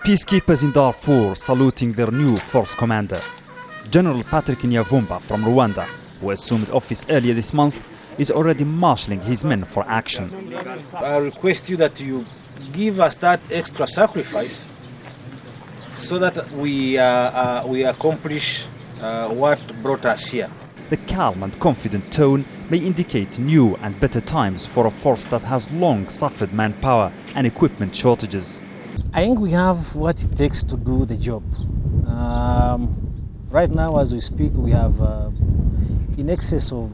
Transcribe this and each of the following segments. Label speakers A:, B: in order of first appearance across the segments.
A: Peacekeepers in Darfur saluting their new force commander. General Patrick NYAMVUMBA from Rwanda, who assumed office earlier this month, is already marshalling his men for action.
B: I request you that you give us that extra sacrifice so that we accomplish what brought us here.
A: The calm and confident tone may indicate new and better times for a force that has long suffered manpower and equipment shortages.
B: I think we have what it takes to do the job. Right now, as we speak, we have in excess of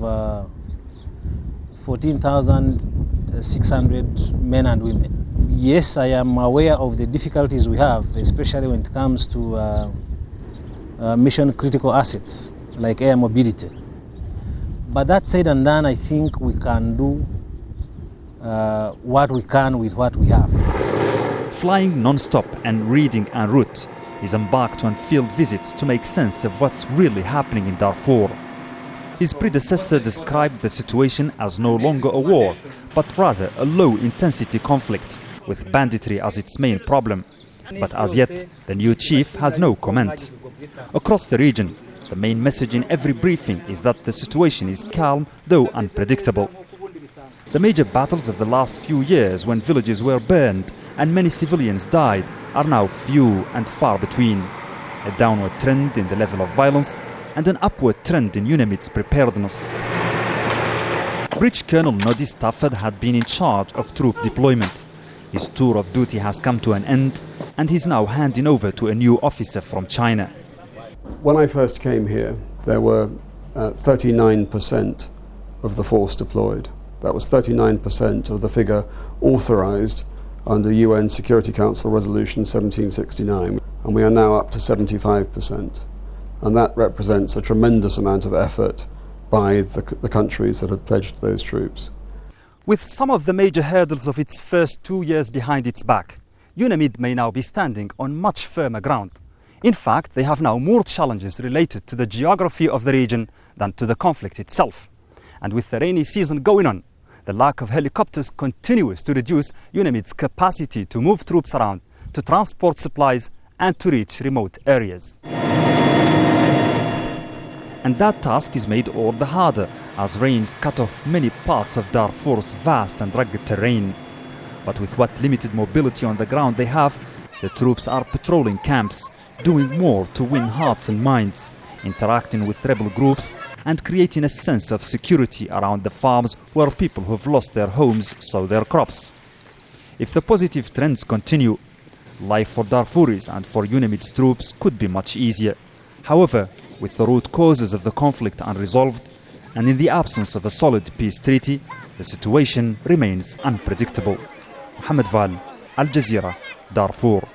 B: 14,600 men and women. Yes, I am aware of the difficulties we have, especially when it comes to mission critical assets like air mobility. But that said and done, I think we can do what we can with what we have.
A: Flying non-stop and reading en route, he's embarked on field visits to make sense of what's really happening in Darfur. His predecessor described the situation as no longer a war, but rather a low-intensity conflict, with banditry as its main problem. But as yet, the new chief has no comment. Across the region, the main message in every briefing is that the situation is calm, though unpredictable. The major battles of the last few years, when villages were burned and many civilians died, are now few and far between. A downward trend in the level of violence and an upward trend in UNAMID's preparedness. Bridge Colonel NODDY Stafford had been in charge of troop deployment. His tour of duty has come to an end, and he's now handing over to a new officer from China.
C: When I first came here, there were 39% of the force deployed. That was 39% of the figure authorized under UN Security Council Resolution 1769, and we are now up to 75%. And that represents a tremendous amount of effort by the countries that had pledged those troops.
A: With some of the major hurdles of its first 2 years behind its back, UNAMID may now be standing on much firmer ground. In fact, they have now more challenges related to the geography of the region than to the conflict itself. And with the rainy season going on, the lack of helicopters continues to reduce UNAMID's capacity to move troops around, to transport supplies and to reach remote areas. And that task is made all the harder as rains cut off many parts of Darfur's vast and rugged terrain. But with what limited mobility on the ground they have, the troops are patrolling camps, doing more to win hearts and minds, interacting with rebel groups and creating a sense of security around the farms where people who've lost their homes sow their crops. If the positive trends continue, life for Darfuris and for UNAMID's troops could be much easier. However, with the root causes of the conflict unresolved, and in the absence of a solid peace treaty, the situation remains unpredictable. Mohammed Vall, Al Jazeera, Darfur.